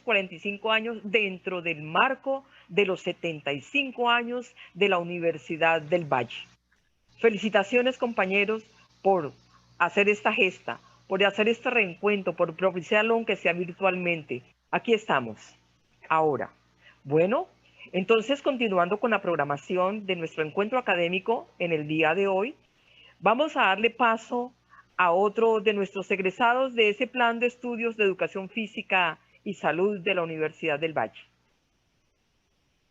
45 años dentro del marco de los 75 años de la Universidad del Valle. Felicitaciones, compañeros, por hacer esta gesta, por hacer este reencuentro, por propiciarlo aunque sea virtualmente. Aquí estamos, ahora. Bueno, entonces continuando con la programación de nuestro encuentro académico en el día de hoy, vamos a darle paso a otro de nuestros egresados de ese plan de estudios de educación física y salud de la Universidad del Valle.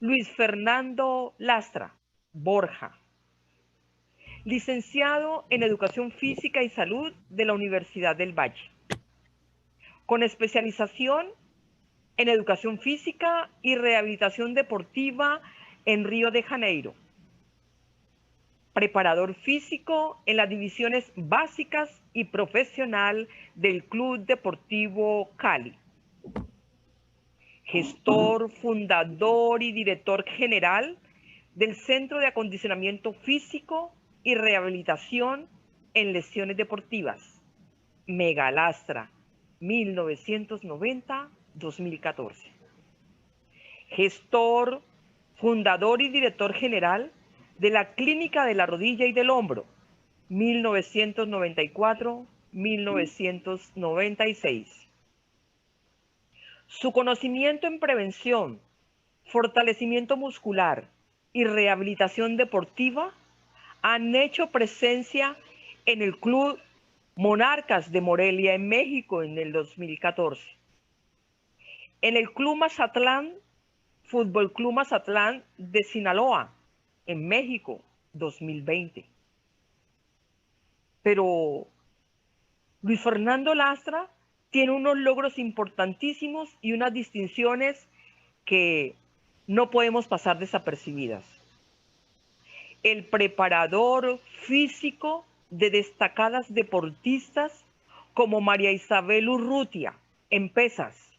Luis Fernando Lastra Borja, licenciado en Educación Física y Salud de la Universidad del Valle, con especialización en Educación Física y Rehabilitación Deportiva en Río de Janeiro, preparador físico en las divisiones básicas y profesional del Club Deportivo Cali, gestor, fundador y director general del Centro de Acondicionamiento Físico y Rehabilitación en Lesiones Deportivas, Megalastra, 1990-2014. Gestor, fundador y director general de la Clínica de la Rodilla y del Hombro, 1994-1996. Su conocimiento en prevención, fortalecimiento muscular y rehabilitación deportiva han hecho presencia en el Club Monarcas de Morelia en México en el 2014, en el Club Mazatlán, Fútbol Club Mazatlán de Sinaloa en México 2020. Pero Luis Fernando Lastra tiene unos logros importantísimos y unas distinciones que no podemos pasar desapercibidas. El preparador físico de destacadas deportistas como María Isabel Urrutia en pesas,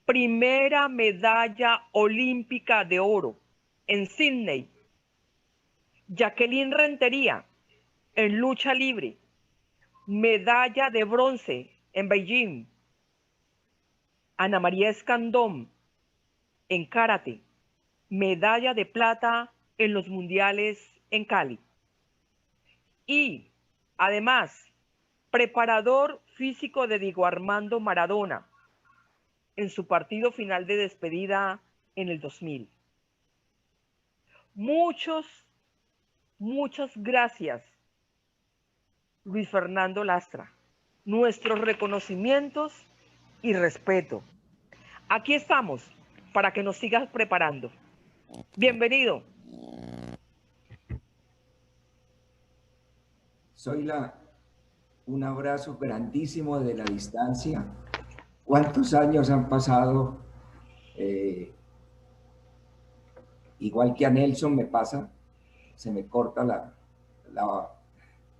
primera medalla olímpica de oro en Sydney, Jacqueline Rentería en lucha libre, medalla de bronce en Beijing, Ana María Escandón en karate, medalla de plata en los mundiales en Cali. Y además, preparador físico de Diego Armando Maradona en su partido final de despedida en el 2000. Muchas gracias, Luis Fernando Lastra. Nuestros reconocimientos y respeto. Aquí estamos para que nos sigas preparando. Bienvenido. Un abrazo grandísimo de la distancia. ¿Cuántos años han pasado? Igual que a Nelson me pasa, se me corta la,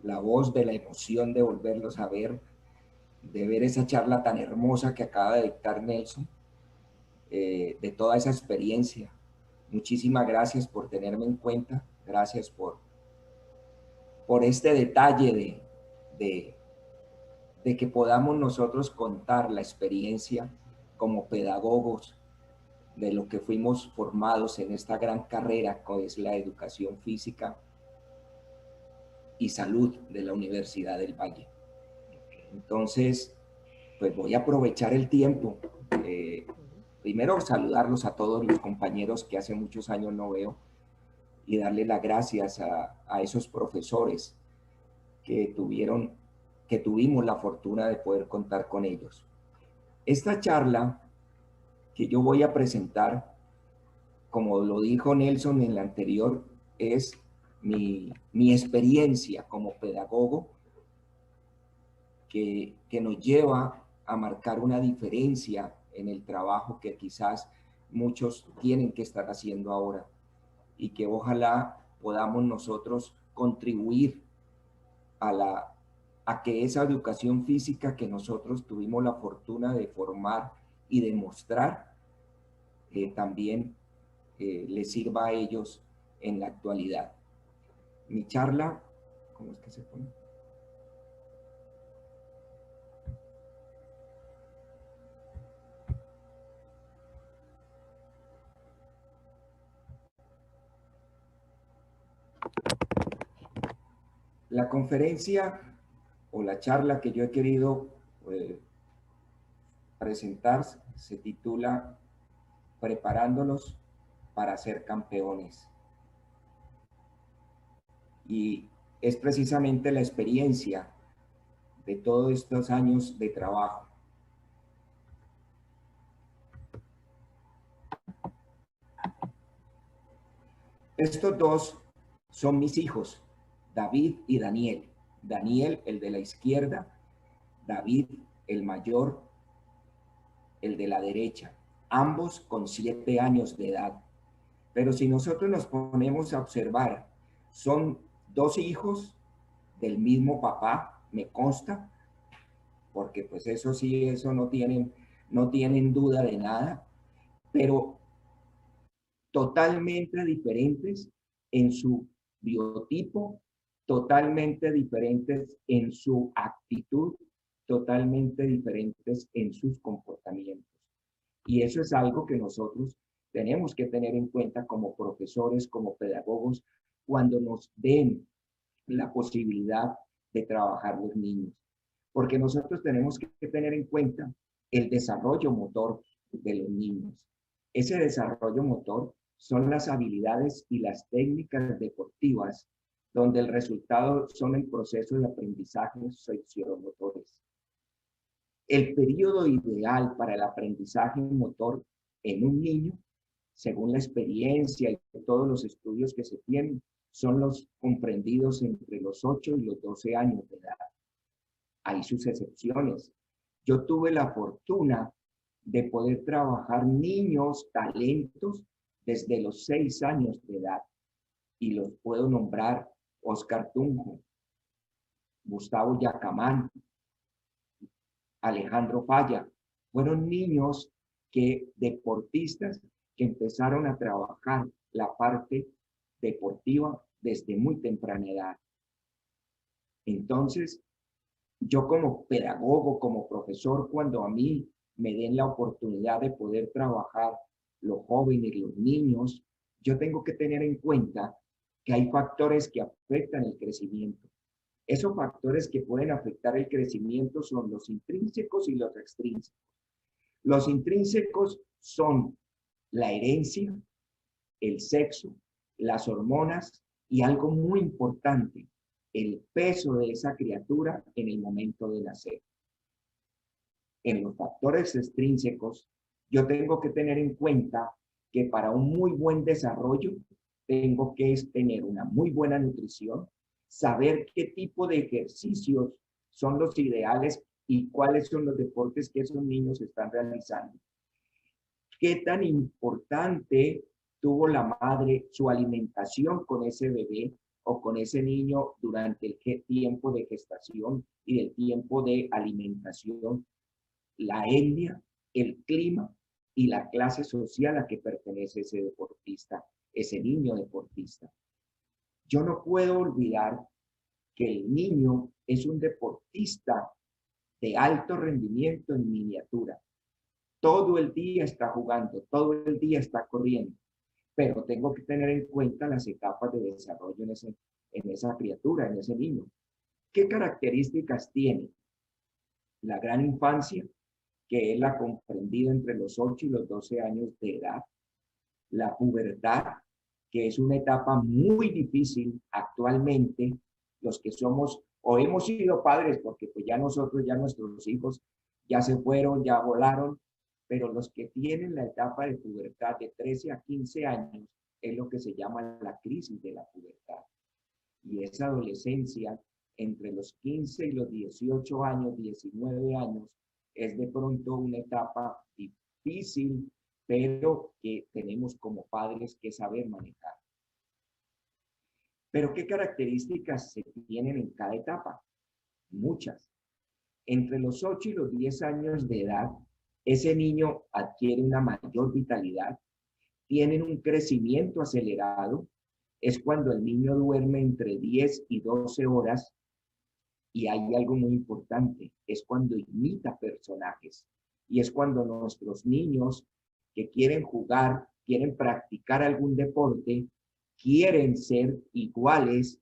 la voz de la emoción de volverlos a ver, de ver esa charla tan hermosa que acaba de dictar Nelson, de toda esa experiencia. Muchísimas gracias por tenerme en cuenta, gracias por este detalle de que podamos nosotros contar la experiencia como pedagogos de lo que fuimos formados en esta gran carrera que es la educación física y salud de la Universidad del Valle. Entonces, pues voy a aprovechar el tiempo. Primero saludarlos a todos los compañeros que hace muchos años no veo y darle las gracias a esos profesores que tuvimos la fortuna de poder contar con ellos. Esta charla que yo voy a presentar, como lo dijo Nelson en la anterior, es mi experiencia como pedagogo que nos lleva a marcar una diferencia en el trabajo que quizás muchos tienen que estar haciendo ahora y que ojalá podamos nosotros contribuir a que esa educación física que nosotros tuvimos la fortuna de formar y de mostrar también les sirva a ellos en la actualidad. Mi charla, ¿cómo es que se pone? La conferencia o la charla que yo he querido presentar se titula Preparándolos para ser campeones. Y es precisamente la experiencia de todos estos años de trabajo. Estos dos son mis hijos, David y Daniel. Daniel, el de la izquierda, David, el mayor, el de la derecha, ambos con 7 años de edad. Pero si nosotros nos ponemos a observar, son 2 hijos del mismo papá, me consta, porque pues eso sí, eso no tienen duda de nada, pero totalmente diferentes en su biotipo, totalmente diferentes en su actitud, totalmente diferentes en sus comportamientos. Y eso es algo que nosotros tenemos que tener en cuenta como profesores, como pedagogos, cuando nos den la posibilidad de trabajar los niños. Porque nosotros tenemos que tener en cuenta el desarrollo motor de los niños. Ese desarrollo motor son las habilidades y las técnicas deportivas, donde el resultado son el proceso de aprendizaje sociomotores. El periodo ideal para el aprendizaje motor en un niño, según la experiencia y todos los estudios que se tienen, son los comprendidos entre los 8 y los 12 años de edad. Hay sus excepciones. Yo tuve la fortuna de poder trabajar niños, talentos, desde los 6 años de edad. Y los puedo nombrar: Oscar Tunjo, Gustavo Yacamán, Alejandro Falla. Fueron niños deportistas que empezaron a trabajar la parte deportiva desde muy temprana edad. Entonces, yo como pedagogo, como profesor, cuando a mí me den la oportunidad de poder trabajar los jóvenes, los niños, yo tengo que tener en cuenta que hay factores que afectan el crecimiento. Esos factores que pueden afectar el crecimiento son los intrínsecos y los extrínsecos. Los intrínsecos son la herencia, el sexo, las hormonas y algo muy importante, el peso de esa criatura en el momento de nacer. En los factores extrínsecos, yo tengo que tener en cuenta que para un muy buen desarrollo, tengo que tener una muy buena nutrición, saber qué tipo de ejercicios son los ideales y cuáles son los deportes que esos niños están realizando. Qué tan importante tuvo la madre su alimentación con ese bebé o con ese niño durante el tiempo de gestación y del tiempo de alimentación, la etnia, el clima y la clase social a que pertenece ese deportista, ese niño deportista. Yo no puedo olvidar que el niño es un deportista de alto rendimiento en miniatura. Todo el día está jugando, todo el día está corriendo, pero tengo que tener en cuenta las etapas de desarrollo en esa criatura, en ese niño. ¿Qué características tiene? La gran infancia, que es la comprendida entre los 8 y los 12 años de edad. La pubertad, que es una etapa muy difícil actualmente. Los que somos o hemos sido padres, porque pues ya nosotros, ya nuestros hijos ya se fueron, ya volaron, pero los que tienen la etapa de pubertad de 13 a 15 años es lo que se llama la crisis de la pubertad. Y esa adolescencia entre los 15 y los 18 años, 19 años, es de pronto una etapa difícil, pero que tenemos como padres que saber manejar. Pero ¿qué características se tienen en cada etapa? Muchas. Entre los 8 y los 10 años de edad, ese niño adquiere una mayor vitalidad, tienen un crecimiento acelerado, es cuando el niño duerme entre 10 y 12 horas, y hay algo muy importante, es cuando imita personajes, y es cuando nuestros niños que quieren jugar, quieren practicar algún deporte, quieren ser iguales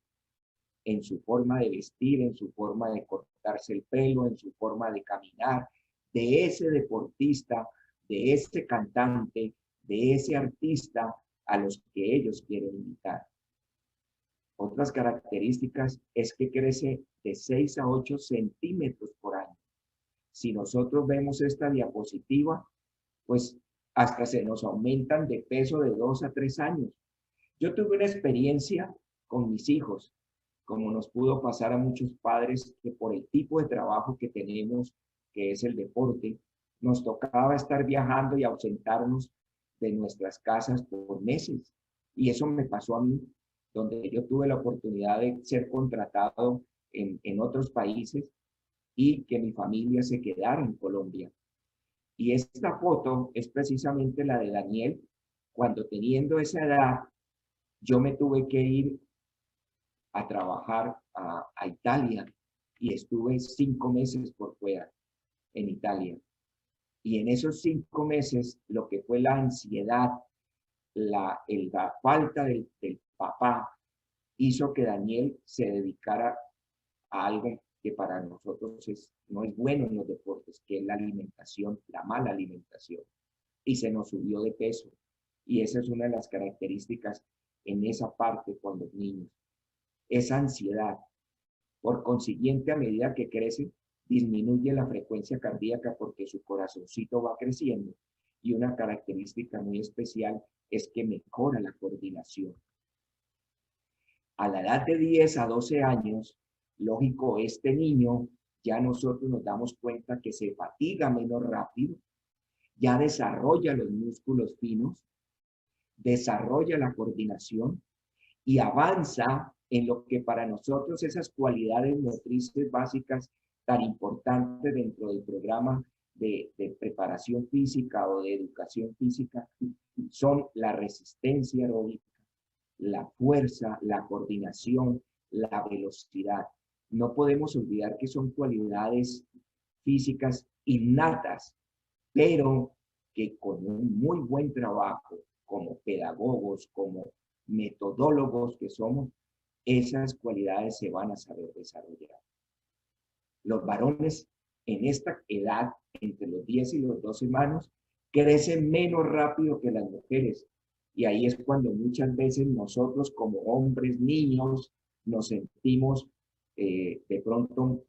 en su forma de vestir, en su forma de cortarse el pelo, en su forma de caminar, de ese deportista, de ese cantante, de ese artista a los que ellos quieren imitar. Otras características es que crece de 6 a 8 centímetros por año. Si nosotros vemos esta diapositiva, pues hasta se nos aumentan de peso de 2 a 3 años. Yo tuve una experiencia con mis hijos, como nos pudo pasar a muchos padres, que por el tipo de trabajo que tenemos, que es el deporte, nos tocaba estar viajando y ausentarnos de nuestras casas por meses. Y eso me pasó a mí, donde yo tuve la oportunidad de ser contratado en otros países y que mi familia se quedara en Colombia. Y esta foto es precisamente la de Daniel, cuando teniendo esa edad, yo me tuve que ir a trabajar a Italia y estuve 5 meses por fuera en Italia. Y en esos 5 meses, lo que fue la ansiedad, la falta del papá, hizo que Daniel se dedicara a algo que para nosotros no es bueno en los deportes, que es la alimentación, la mala alimentación. Y se nos subió de peso. Y esa es una de las características en esa parte con los niños. Esa ansiedad. Por consiguiente, a medida que crece, disminuye la frecuencia cardíaca porque su corazoncito va creciendo. Y una característica muy especial es que mejora la coordinación. A la edad de 10 a 12 años, lógico, este niño, ya nosotros nos damos cuenta que se fatiga menos rápido, ya desarrolla los músculos finos, desarrolla la coordinación y avanza en lo que para nosotros esas cualidades motrices básicas tan importantes dentro del programa de preparación física o de educación física son la resistencia aeróbica, la fuerza, la coordinación, la velocidad. No podemos olvidar que son cualidades físicas innatas, pero que con un muy buen trabajo, como pedagogos, como metodólogos que somos, esas cualidades se van a saber desarrollar. Los varones en esta edad, entre los 10 y los 12 años, crecen menos rápido que las mujeres. Y ahí es cuando muchas veces nosotros como hombres, niños, nos sentimos de pronto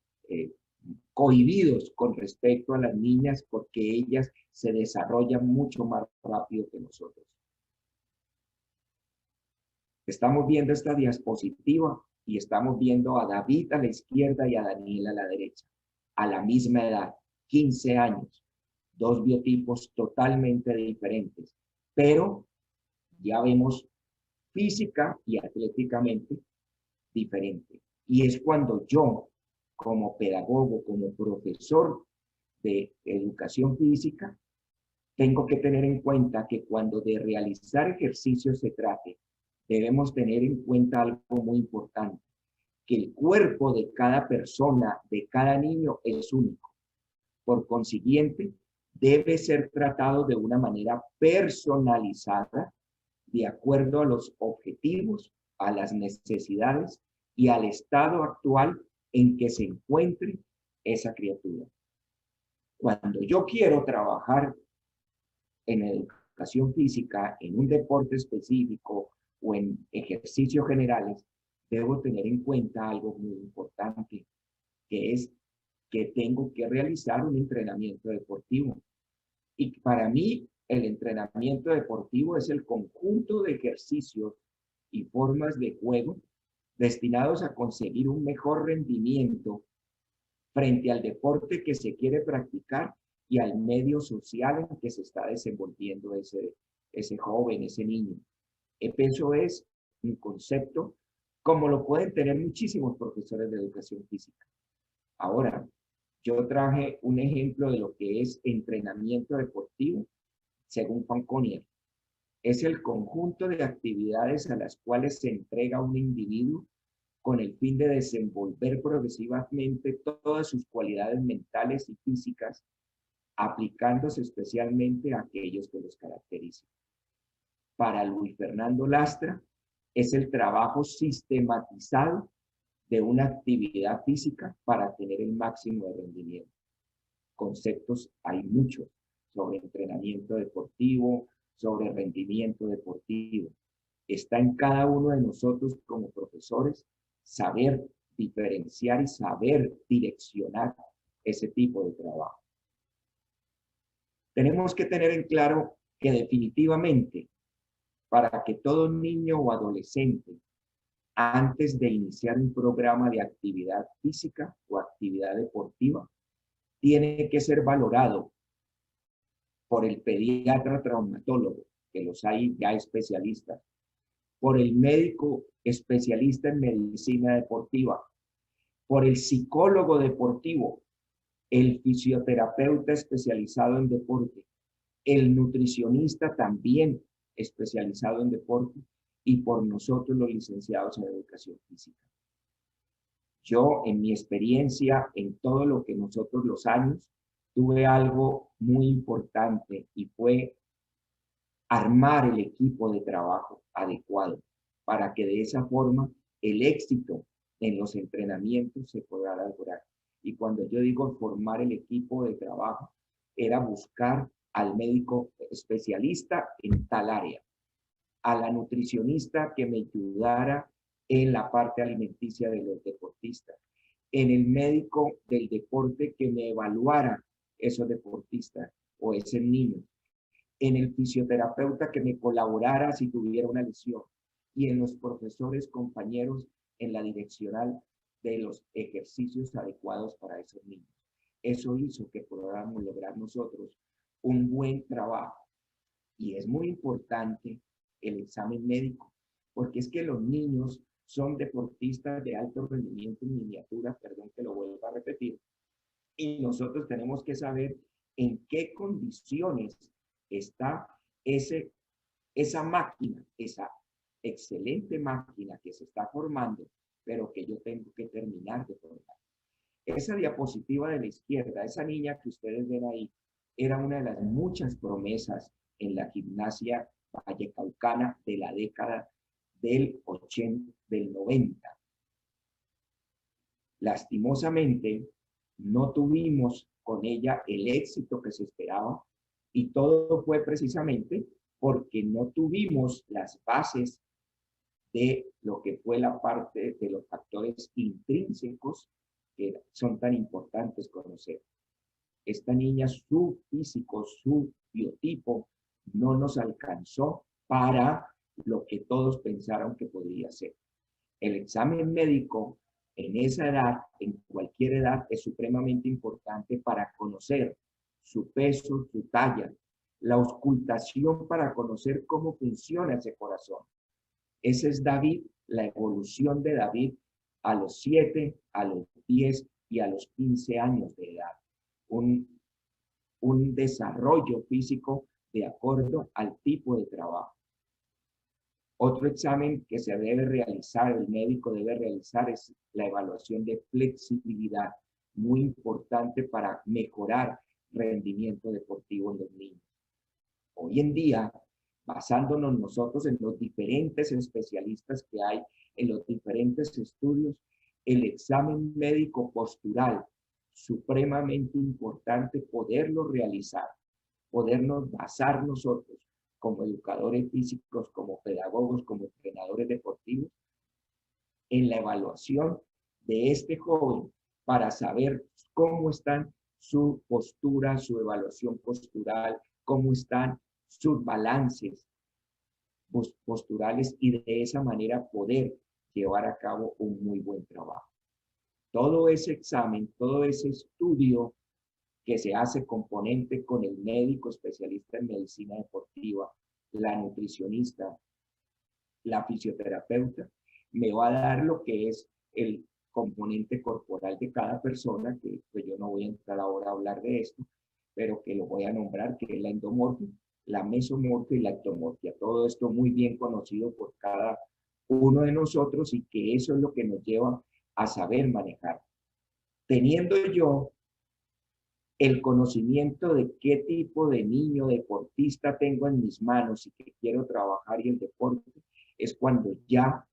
cohibidos con respecto a las niñas porque ellas se desarrollan mucho más rápido que nosotros. Estamos viendo esta diapositiva y estamos viendo a David a la izquierda y a Daniel a la derecha, a la misma edad, 15 años, dos biotipos totalmente diferentes, pero ya vemos física y atléticamente diferente. Y es cuando yo, como pedagogo, como profesor de educación física, tengo que tener en cuenta que cuando de realizar ejercicios se trate, debemos tener en cuenta algo muy importante, que el cuerpo de cada persona, de cada niño, es único. Por consiguiente, debe ser tratado de una manera personalizada, de acuerdo a los objetivos, a las necesidades y al estado actual en que se encuentre esa criatura. Cuando yo quiero trabajar en educación física, en un deporte específico o en ejercicios generales, debo tener en cuenta algo muy importante, que es que tengo que realizar un entrenamiento deportivo. Y para mí, el entrenamiento deportivo es el conjunto de ejercicios y formas de juego destinados a conseguir un mejor rendimiento frente al deporte que se quiere practicar y al medio social en que se está desenvolviendo ese joven, ese niño. Eso es un concepto como lo pueden tener muchísimos profesores de educación física. Ahora, yo traje un ejemplo de lo que es entrenamiento deportivo según Fanconi. Es el conjunto de actividades a las cuales se entrega un individuo con el fin de desenvolver progresivamente todas sus cualidades mentales y físicas, aplicándose especialmente a aquellos que los caracterizan. Para Luis Fernando Lastra, es el trabajo sistematizado de una actividad física para tener el máximo de rendimiento. Conceptos hay muchos sobre entrenamiento deportivo, sobre rendimiento deportivo. Está en cada uno de nosotros como profesores saber diferenciar y saber direccionar ese tipo de trabajo. Tenemos que tener en claro que definitivamente para que todo niño o adolescente, antes de iniciar un programa de actividad física o actividad deportiva, tiene que ser valorado por el pediatra traumatólogo, que los hay ya especialistas, por el médico especialista en medicina deportiva, por el psicólogo deportivo, el fisioterapeuta especializado en deporte, el nutricionista también especializado en deporte y por nosotros los licenciados en educación física. Yo, en mi experiencia, en todo lo que nosotros los años, tuve algo muy importante y fue armar el equipo de trabajo adecuado para que de esa forma el éxito en los entrenamientos se pueda lograr. Y cuando yo digo formar el equipo de trabajo, era buscar al médico especialista en tal área, a la nutricionista que me ayudara en la parte alimenticia de los deportistas, en el médico del deporte que me evaluara esos deportistas o ese niño, en el fisioterapeuta que me colaborara si tuviera una lesión y en los profesores compañeros en la direccional de los ejercicios adecuados para esos niños. Eso hizo que podamos lograr nosotros un buen trabajo. Y es muy importante el examen médico, porque es que los niños son deportistas de alto rendimiento en miniatura, perdón que lo vuelva a repetir, y nosotros tenemos que saber en qué condiciones está esa máquina, esa excelente máquina que se está formando, pero que yo tengo que terminar de formar. Esa diapositiva de la izquierda, esa niña que ustedes ven ahí, era una de las muchas promesas en la gimnasia vallecaucana de la década del 80, del 90. Lastimosamente, no tuvimos con ella el éxito que se esperaba y todo fue precisamente porque no tuvimos las bases de lo que fue la parte de los factores intrínsecos que son tan importantes conocer. Esta niña, su físico, su biotipo, no nos alcanzó para lo que todos pensaron que podría ser. El examen médico en esa edad, en cualquier edad, es supremamente importante para conocer su peso, su talla, la auscultación para conocer cómo funciona ese corazón. Ese es David, la evolución de David a los 7, a los 10 y a los 15 años de edad. Un desarrollo físico de acuerdo al tipo de trabajo. Otro examen que se debe realizar, el médico debe realizar, es la evaluación de flexibilidad, muy importante para mejorar rendimiento deportivo en los niños. Hoy en día, basándonos nosotros en los diferentes especialistas que hay, en los diferentes estudios, el examen médico postural, supremamente importante poderlo realizar, podernos basar nosotros como educadores físicos, como pedagogos, como entrenadores deportivos, en la evaluación de este joven para saber cómo están su postura, su evaluación postural, cómo están sus balances posturales y de esa manera poder llevar a cabo un muy buen trabajo. Todo ese examen, todo ese estudio que se hace componente con el médico especialista en medicina deportiva, la nutricionista, la fisioterapeuta, me va a dar lo que es el componente corporal de cada persona, que pues yo no voy a entrar ahora a hablar de esto, pero que lo voy a nombrar, que es la endomorfia, la mesomorfia y la ectomorfia. Todo esto muy bien conocido por cada uno de nosotros y que eso es lo que nos lleva a saber manejar. Teniendo yo el conocimiento de qué tipo de niño deportista tengo en mis manos y que quiero trabajar y el deporte, es cuando ya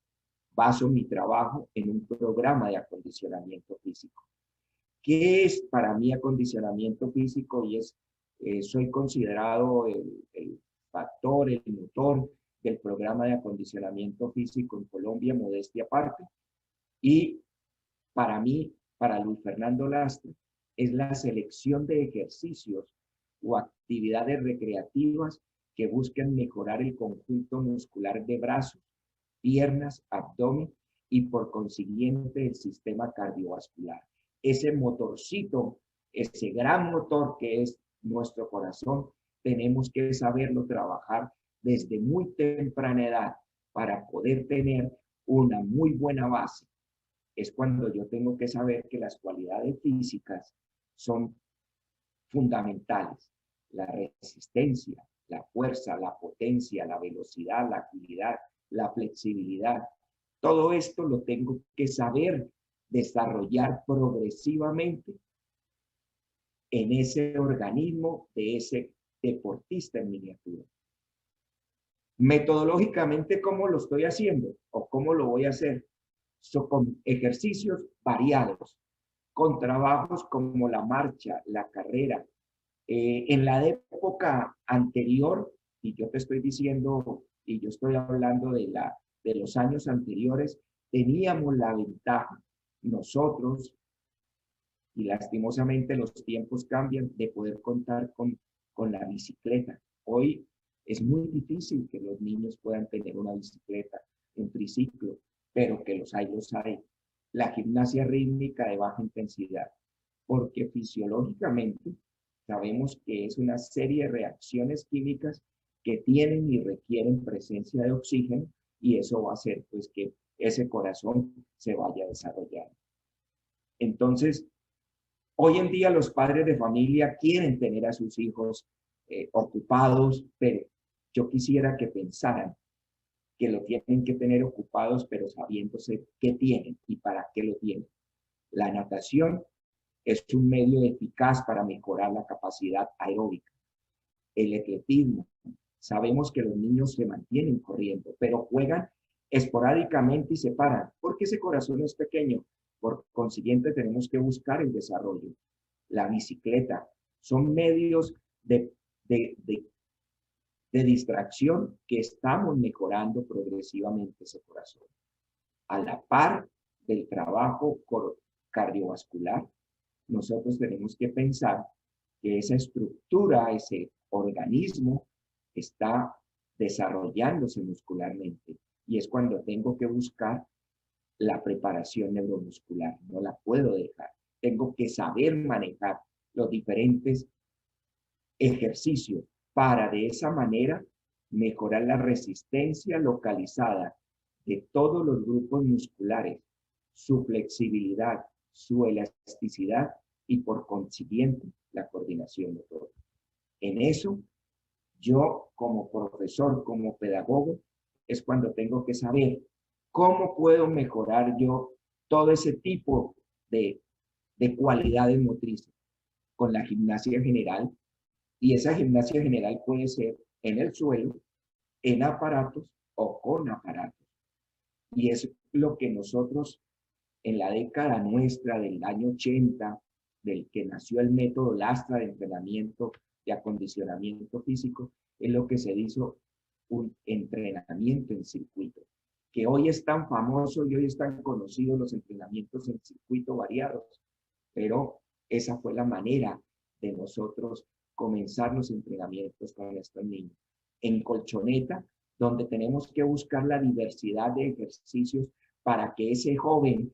baso mi trabajo en un programa de acondicionamiento físico. ¿Qué es para mí acondicionamiento físico? Y soy considerado el factor, el motor del programa de acondicionamiento físico en Colombia, modestia aparte. Y para mí, para Luis Fernando Lastra, es la selección de ejercicios o actividades recreativas que buscan mejorar el conjunto muscular de brazos, piernas, abdomen y por consiguiente el sistema cardiovascular. Ese motorcito, ese gran motor que es nuestro corazón, tenemos que saberlo trabajar desde muy temprana edad para poder tener una muy buena base. Es cuando yo tengo que saber que las cualidades físicas son fundamentales. La resistencia, la fuerza, la potencia, la velocidad, la agilidad, la flexibilidad. Todo esto lo tengo que saber desarrollar progresivamente en ese organismo de ese deportista en miniatura. Metodológicamente, ¿cómo lo estoy haciendo? ¿O cómo lo voy a hacer? Con ejercicios variados, con trabajos como la marcha, la carrera. En la época anterior, y yo te estoy diciendo, y yo estoy hablando de los años anteriores, teníamos la ventaja nosotros, y lastimosamente los tiempos cambian, de poder contar con la bicicleta. Hoy es muy difícil que los niños puedan tener una bicicleta, un triciclo, pero que los hay, los hay. La gimnasia rítmica de baja intensidad, porque fisiológicamente sabemos que es una serie de reacciones químicas que tienen y requieren presencia de oxígeno y eso va a hacer pues que ese corazón se vaya desarrollando. Entonces, hoy en día los padres de familia quieren tener a sus hijos ocupados, pero yo quisiera que pensaran que lo tienen que tener ocupados, pero sabiéndose qué tienen y para qué lo tienen. La natación es un medio eficaz para mejorar la capacidad aeróbica. El atletismo, sabemos que los niños se mantienen corriendo, pero juegan esporádicamente y se paran, porque ese corazón es pequeño. Por consiguiente, tenemos que buscar el desarrollo. La bicicleta son medios de distracción que estamos mejorando progresivamente ese corazón. A la par del trabajo cardiovascular, nosotros tenemos que pensar que esa estructura, ese organismo está desarrollándose muscularmente y es cuando tengo que buscar la preparación neuromuscular. No la puedo dejar. Tengo que saber manejar los diferentes ejercicios para de esa manera mejorar la resistencia localizada de todos los grupos musculares, su flexibilidad, su elasticidad y por consiguiente la coordinación motora. En eso, yo como profesor, como pedagogo, es cuando tengo que saber cómo puedo mejorar yo todo ese tipo de cualidades motrices con la gimnasia general. Y esa gimnasia general puede ser en el suelo, en aparatos o con aparatos. Y es lo que nosotros en la década nuestra del año 80, del que nació el método Lastra de entrenamiento y acondicionamiento físico, es lo que se hizo un entrenamiento en circuito, que hoy es tan famoso y hoy están conocidos los entrenamientos en circuito variados, pero esa fue la manera de nosotros comenzar los entrenamientos con estos niños. En colchoneta, donde tenemos que buscar la diversidad de ejercicios para que ese joven,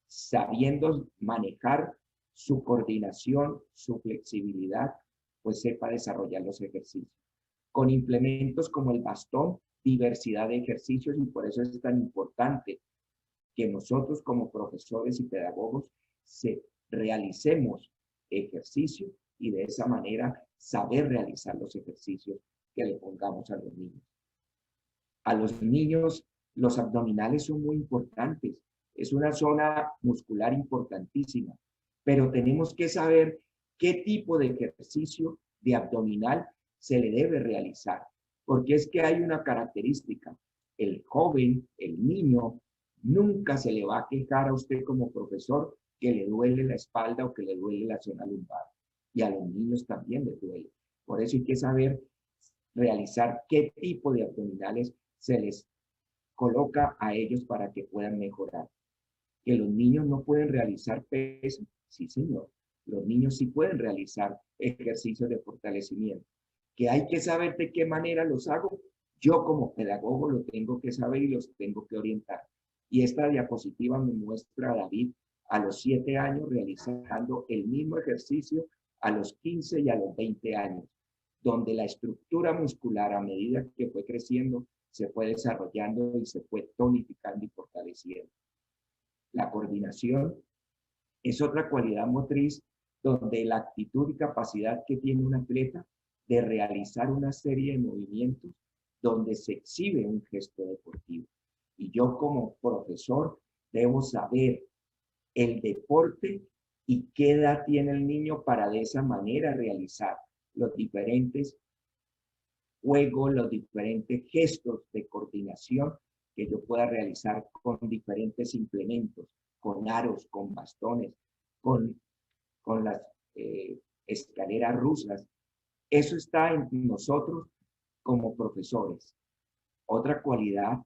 sabiendo manejar su coordinación, su flexibilidad, pues sepa desarrollar los ejercicios. Con implementos como el bastón, diversidad de ejercicios, y por eso es tan importante que nosotros como profesores y pedagogos realicemos ejercicio y de esa manera saber realizar los ejercicios que le pongamos a los niños. A los niños los abdominales son muy importantes, es una zona muscular importantísima, pero tenemos que saber qué tipo de ejercicio de abdominal se le debe realizar, porque es que hay una característica, el joven, el niño, Nunca se le va a quejar a usted como profesor que le duele la espalda o que le duele la zona lumbar. Y a los niños también les duele. Por eso hay que saber realizar qué tipo de abdominales se les coloca a ellos para que puedan mejorar. Que los niños no pueden realizar peso, sí señor, los niños sí pueden realizar ejercicios de fortalecimiento. Que hay que saber de qué manera los hago, yo como pedagogo lo tengo que saber y los tengo que orientar. Y esta diapositiva me muestra a David a los 7 años realizando el mismo ejercicio a los 15 y a los 20 años, donde la estructura muscular a medida que fue creciendo se fue desarrollando y se fue tonificando y fortaleciendo. La coordinación es otra cualidad motriz donde la actitud y capacidad que tiene un atleta de realizar una serie de movimientos donde se exhibe un gesto deportivo. Y yo como profesor debo saber el deporte y qué edad tiene el niño para de esa manera realizar los diferentes juegos, los diferentes gestos de coordinación que yo pueda realizar con diferentes implementos, con aros, con bastones, con las escaleras rusas. Eso está en nosotros como profesores. Otra cualidad,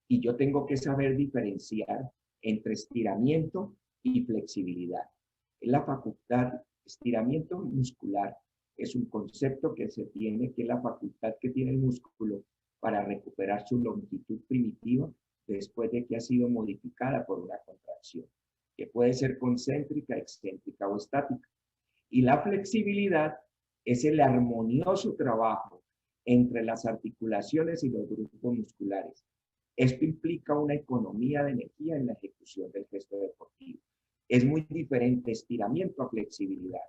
y yo tengo que saber diferenciar entre estiramiento y flexibilidad. Es la facultad, estiramiento muscular, es un concepto que se tiene, que es la facultad que tiene el músculo para recuperar su longitud primitiva después de que ha sido modificada por una contracción, que puede ser concéntrica, excéntrica o estática. Y la flexibilidad es el armonioso trabajo entre las articulaciones y los grupos musculares. Esto implica una economía de energía en la ejecución del gesto deportivo. Es muy diferente estiramiento a flexibilidad.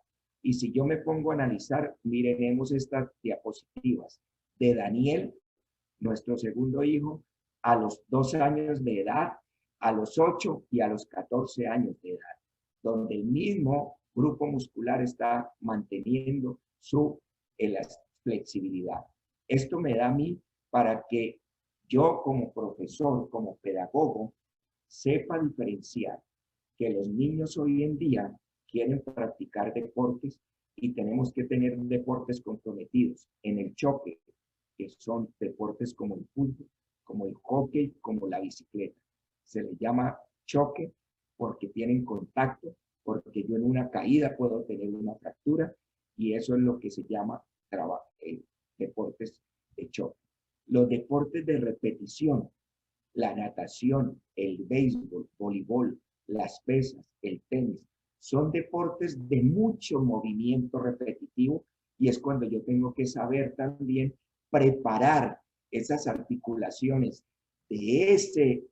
Y si yo me pongo a analizar, miremos estas diapositivas de Daniel, nuestro segundo hijo, a los 2 años de edad, a los 8 y a los 14 años de edad, donde el mismo grupo muscular está manteniendo su flexibilidad. Esto me da a mí para que yo como profesor, como pedagogo, sepa diferenciar que los niños hoy en día quieren practicar deportes y tenemos que tener deportes comprometidos en el choque, que son deportes como el fútbol, como el hockey, como la bicicleta. Se les llama choque porque tienen contacto, porque yo en una caída puedo tener una fractura y eso es lo que se llama deportes de choque. Los deportes de repetición, la natación, el béisbol, voleibol, las pesas, el tenis, son deportes de mucho movimiento repetitivo y es cuando yo tengo que saber también preparar esas articulaciones de ese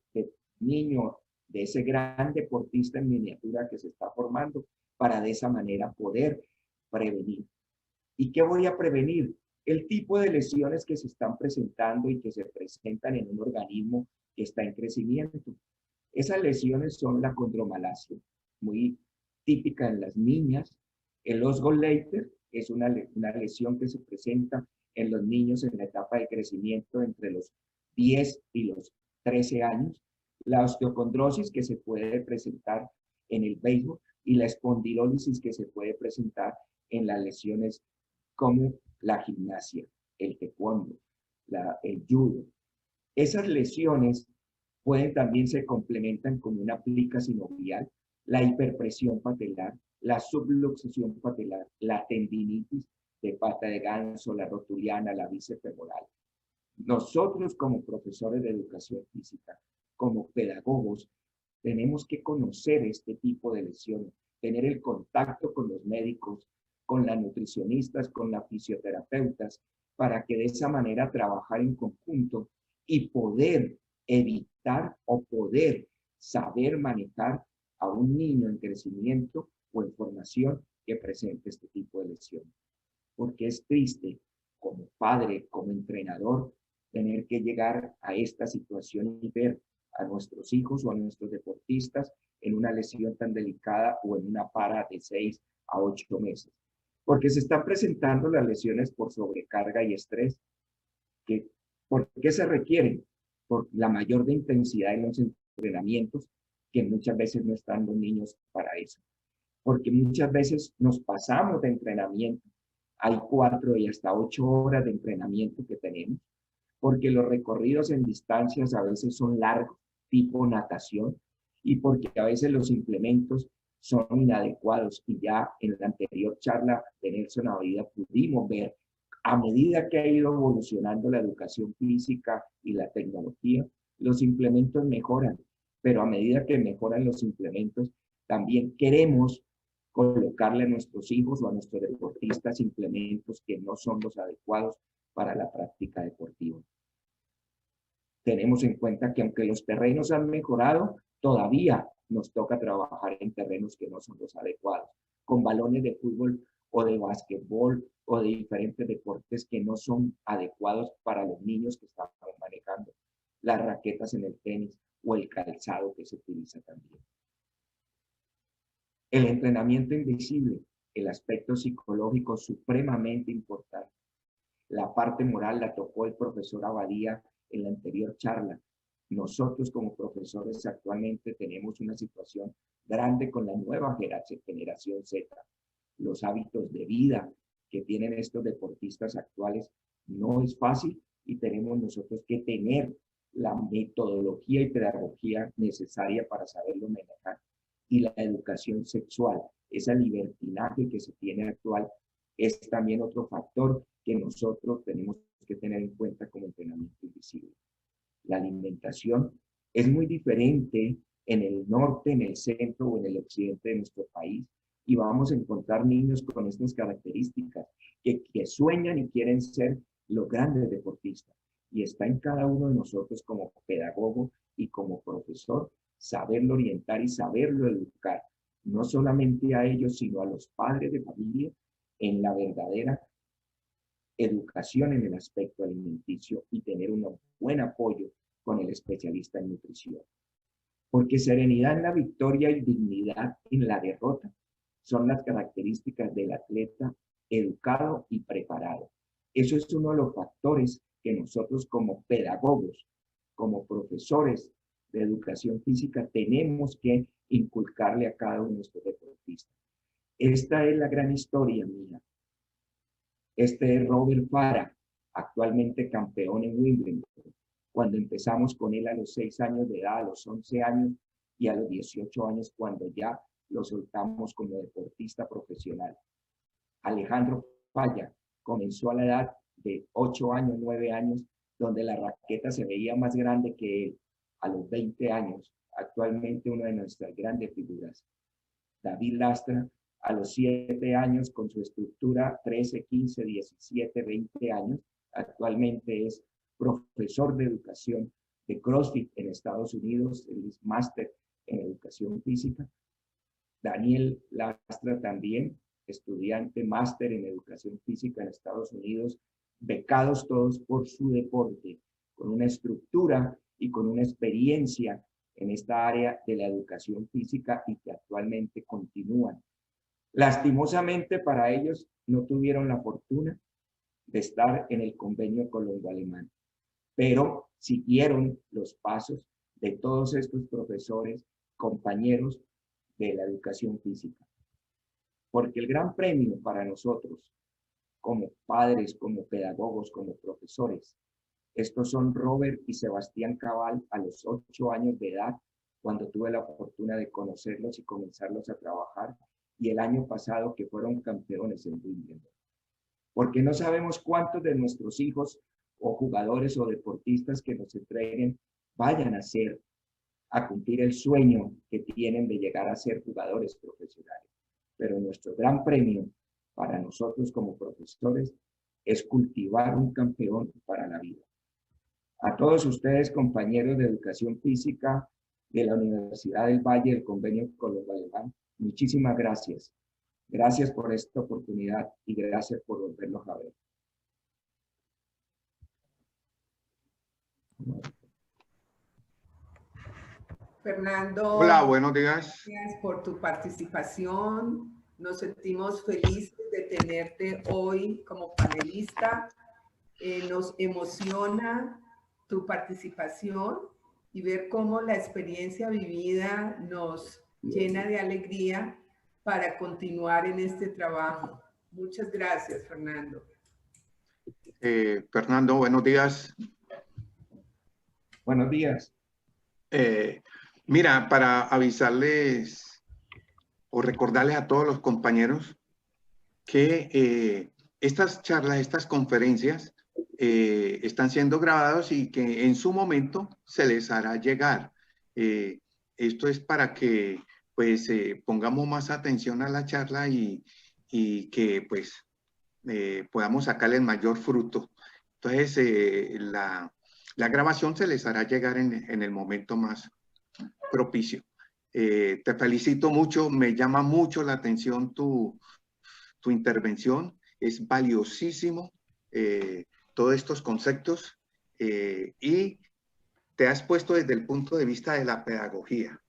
niño, de ese gran deportista en miniatura que se está formando para de esa manera poder prevenir. ¿Y qué voy a prevenir? El tipo de lesiones que se están presentando y que se presentan en un organismo que está en crecimiento. Esas lesiones son la condromalacia, muy típica en las niñas. El Osgood-Leiter es una lesión que se presenta en los niños en la etapa de crecimiento entre los 10 y los 13 años. La osteocondrosis que se puede presentar en el béisbol y la espondilólisis que se puede presentar en las lesiones como la gimnasia, el taekwondo, el judo. Esas lesiones también se complementan con una plica sinovial, la hiperpresión patelar, la subluxación patelar, la tendinitis de pata de ganso, la rotuliana, la bíceps femoral. Nosotros como profesores de educación física, como pedagogos, tenemos que conocer este tipo de lesiones, tener el contacto con los médicos, con las nutricionistas, con las fisioterapeutas, para que de esa manera trabajar en conjunto y poder evitar o poder saber manejar a un niño en crecimiento o en formación que presente este tipo de lesiones. Porque es triste como padre, como entrenador, tener que llegar a esta situación y ver a nuestros hijos o a nuestros deportistas en una lesión tan delicada o en una para de 6 a 8 meses. Porque se están presentando las lesiones por sobrecarga y estrés. ¿Por qué se requieren? Por la mayor de intensidad en los entrenamientos, que muchas veces no están los niños para eso. Porque muchas veces nos pasamos de entrenamiento. Hay 4 y hasta 8 horas de entrenamiento que tenemos, porque los recorridos en distancias a veces son largos, tipo natación, y porque a veces los implementos son inadecuados. Y ya en la anterior charla de Nelson Avida pudimos ver, a medida que ha ido evolucionando la educación física y la tecnología, los implementos mejoran, pero a medida que mejoran los implementos, también queremos colocarle a nuestros hijos o a nuestros deportistas implementos que no son los adecuados para la práctica deportiva. Tenemos en cuenta que aunque los terrenos han mejorado, todavía nos toca trabajar en terrenos que no son los adecuados, con balones de fútbol o de básquetbol o de diferentes deportes que no son adecuados para los niños que estamos manejando, las raquetas en el tenis o el calzado que se utiliza también. El entrenamiento invisible, el aspecto psicológico supremamente importante. La parte moral la tocó el profesor Abadía en la anterior charla. Nosotros como profesores actualmente tenemos una situación grande con la nueva generación Z. Los hábitos de vida que tienen estos deportistas actuales no es fácil y tenemos nosotros que tener la metodología y pedagogía necesaria para saberlo manejar. Y la educación sexual, esa libertinaje que se tiene actual, es también otro factor que nosotros tenemos que tener en cuenta como entrenamiento invisible. La alimentación es muy diferente en el norte, en el centro o en el occidente de nuestro país, y vamos a encontrar niños con estas características que sueñan y quieren ser los grandes deportistas. Y está en cada uno de nosotros como pedagogo y como profesor saberlo orientar y saberlo educar, no solamente a ellos, sino a los padres de familia en la verdadera educación en el aspecto alimenticio y tener un buen apoyo con el especialista en nutrición. Porque serenidad en la victoria y dignidad en la derrota son las características del atleta educado y preparado. Eso es uno de los factores que nosotros como pedagogos, como profesores de educación física, tenemos que inculcarle a cada uno de nuestros deportistas. Esta es la gran historia mía. Este es Robert Farah, actualmente campeón en Wimbledon. Cuando empezamos con él a los 6 años de edad, a los 11 años y a los 18 años cuando ya lo soltamos como deportista profesional. Alejandro Falla comenzó a la edad de 8 años, 9 años, donde la raqueta se veía más grande que él. A los 20 años, actualmente una de nuestras grandes figuras. David Lastra, a los 7 años, con su estructura 13, 15, 17, 20 años, actualmente es profesor de educación de CrossFit en Estados Unidos, él es máster en educación física. Daniel Lastra también, estudiante máster en educación física en Estados Unidos, becados todos por su deporte, con una estructura y con una experiencia en esta área de la educación física y que actualmente continúan. Lastimosamente para ellos no tuvieron la fortuna de estar en el convenio colombo-alemán, pero siguieron los pasos de todos estos profesores, compañeros de la educación física. Porque el gran premio para nosotros, como padres, como pedagogos, como profesores, estos son Robert y Sebastián Cabal a los 8 años de edad, cuando tuve la fortuna de conocerlos y comenzarlos a trabajar, y el año pasado que fueron campeones en Wimbledon. Porque no sabemos cuántos de nuestros hijos o jugadores o deportistas que nos entreguen vayan a cumplir el sueño que tienen de llegar a ser jugadores profesionales. Pero nuestro gran premio para nosotros como profesores es cultivar un campeón para la vida. A todos ustedes, compañeros de educación física de la Universidad del Valle del Convenio Colombo-Alemán, muchísimas gracias. Gracias por esta oportunidad y gracias por volvernos a ver. Fernando, hola, buenos días. Gracias por tu participación. Nos sentimos felices de tenerte hoy como panelista. Nos emociona tu participación y ver cómo la experiencia vivida nos llena de alegría para continuar en este trabajo. Muchas gracias, Fernando. Fernando, buenos días. Buenos días. Mira, para avisarles o recordarles a todos los compañeros que estas charlas, estas conferencias están siendo grabadas y que en su momento se les hará llegar. Esto es para que pues pongamos más atención a la charla y que pues podamos sacarle el mayor fruto. Entonces, la grabación se les hará llegar en el momento más propicio. Te felicito mucho, me llama mucho la atención tu intervención, es valiosísimo todos estos conceptos y te has puesto desde el punto de vista de la pedagogía.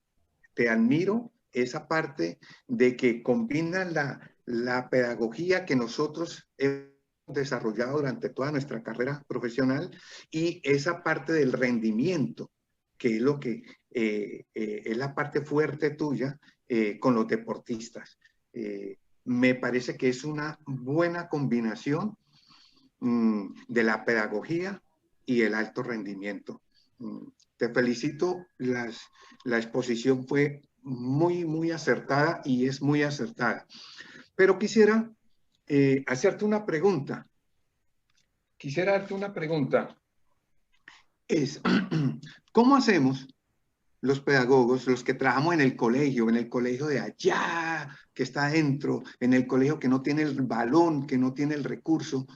Te admiro esa parte de que combinan la pedagogía que nosotros hemos desarrollado durante toda nuestra carrera profesional y esa parte del rendimiento, que es lo que es la parte fuerte tuya con los deportistas. Me parece que es una buena combinación de la pedagogía y el alto rendimiento. Te felicito, la exposición fue muy acertada y es muy acertada. Pero quisiera hacerte una pregunta. Quisiera darte una pregunta. Es, ¿cómo hacemos los pedagogos, los que trabajamos en el colegio de allá, que está adentro, en el colegio que no tiene el balón, que no tiene el recurso,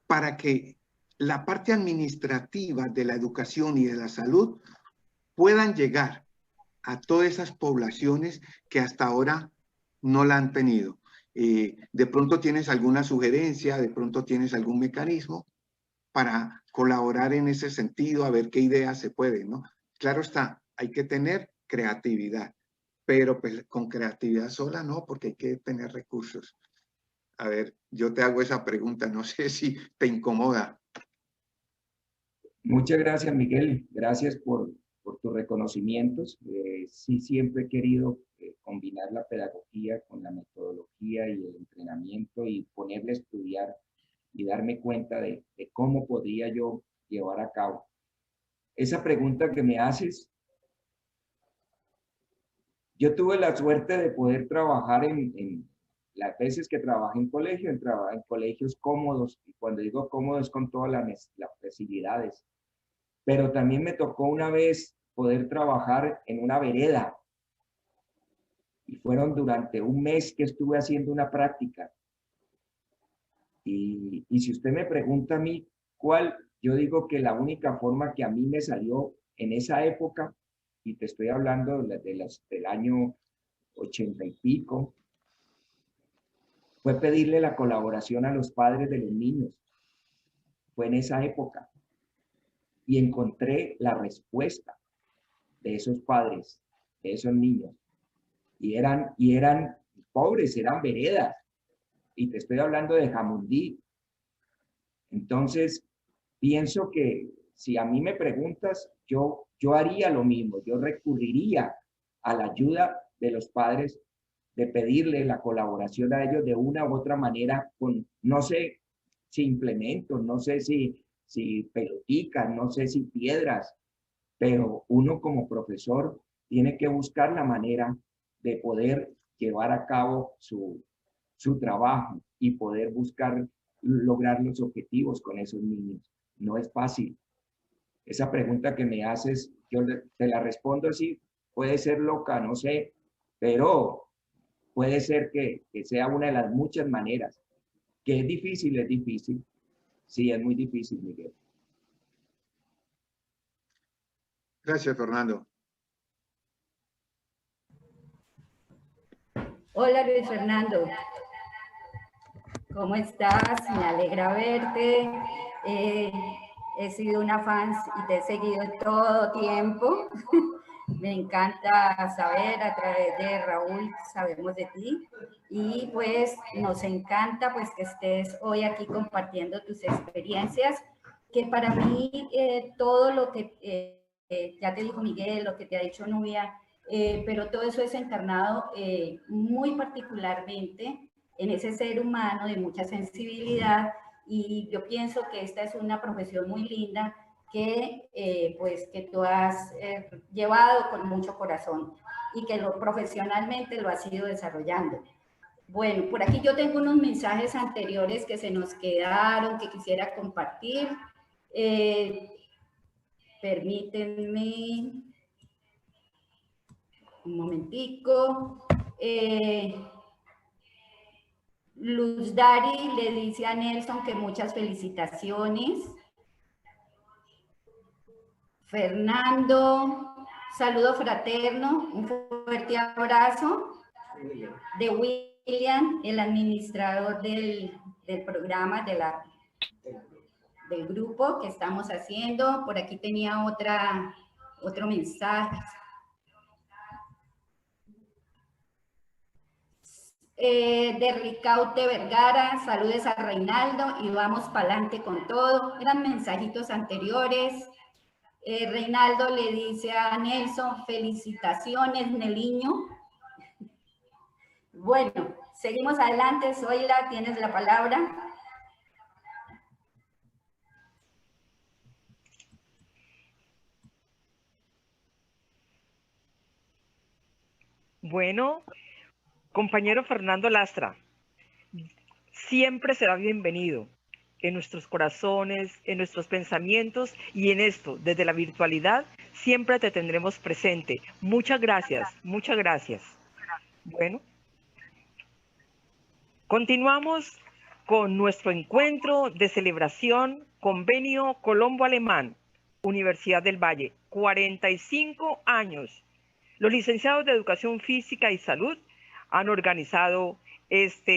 para que la parte administrativa de la educación y de la salud puedan llegar a todas esas poblaciones que hasta ahora no la han tenido? De pronto tienes alguna sugerencia, de pronto tienes algún mecanismo para colaborar en ese sentido, a ver qué ideas se pueden, ¿no? Claro está, hay que tener creatividad, pero pues con creatividad sola no, porque hay que tener recursos. A ver, yo te hago esa pregunta, no sé si te incomoda. Muchas gracias, Miguel. Gracias por tus reconocimientos. Sí, siempre he querido combinar la pedagogía con la metodología y el entrenamiento y ponerle a estudiar y darme cuenta de cómo podría yo llevar a cabo. Esa pregunta que me haces, yo tuve la suerte de poder trabajar en las veces que trabajé en colegio, en colegios cómodos, y cuando digo cómodos con todas las facilidades, pero también me tocó una vez poder trabajar en una vereda, y fueron durante un mes que estuve haciendo una práctica. Y si usted me pregunta a mí cuál, yo digo que la única forma que a mí me salió en esa época, y te estoy hablando del año 80 y pico, fue pedirle la colaboración a los padres de los niños. Fue en esa época. Y encontré la respuesta de esos padres, de esos niños. Y eran pobres, eran veredas. Y te estoy hablando de Jamundí. Entonces, pienso que si a mí me preguntas, yo haría lo mismo. Yo recurriría a la ayuda de los padres, de pedirle la colaboración a ellos de una u otra manera, con, no sé si implementos, no sé si peloticas, no sé si piedras, pero uno como profesor tiene que buscar la manera de poder llevar a cabo su trabajo y poder buscar lograr los objetivos con esos niños. No es fácil. Esa pregunta que me haces, yo te la respondo así, puede ser loca, no sé, pero puede ser que sea una de las muchas maneras. Que es difícil, es difícil. Sí, es muy difícil, Miguel. Gracias, Fernando. Hola, Luis Fernando. ¿Cómo estás? Me alegra verte. He sido una fan y te he seguido todo tiempo. Me encanta saber, a través de Raúl sabemos de ti, y pues nos encanta pues que estés hoy aquí compartiendo tus experiencias, que para mí todo lo que ya te dijo Miguel, lo que te ha dicho Nubia, pero todo eso es encarnado muy particularmente en ese ser humano de mucha sensibilidad, y yo pienso que esta es una profesión muy linda que, pues, que tú has llevado con mucho corazón y que profesionalmente lo has ido desarrollando. Bueno, por aquí yo tengo unos mensajes anteriores que se nos quedaron, que quisiera compartir. Permítanme un momentico. Luz Dari le dice a Nelson que muchas felicitaciones. Fernando, saludo fraterno, un fuerte abrazo de William, el administrador del programa, del grupo que estamos haciendo. Por aquí tenía otro mensaje. De Ricaute Vergara, saludes a Reinaldo y vamos para adelante con todo. Eran mensajitos anteriores. Reinaldo le dice a Nelson, felicitaciones, Neliño. Bueno, seguimos adelante. Zoila, tienes la palabra. Bueno, compañero Fernando Lastra, siempre será bienvenido en nuestros corazones, en nuestros pensamientos, y en esto, desde la virtualidad, siempre te tendremos presente. Muchas gracias, muchas gracias. Bueno, continuamos con nuestro encuentro de celebración, Convenio Colombo Alemán, Universidad del Valle, 45 años. Los licenciados de Educación Física y Salud han organizado este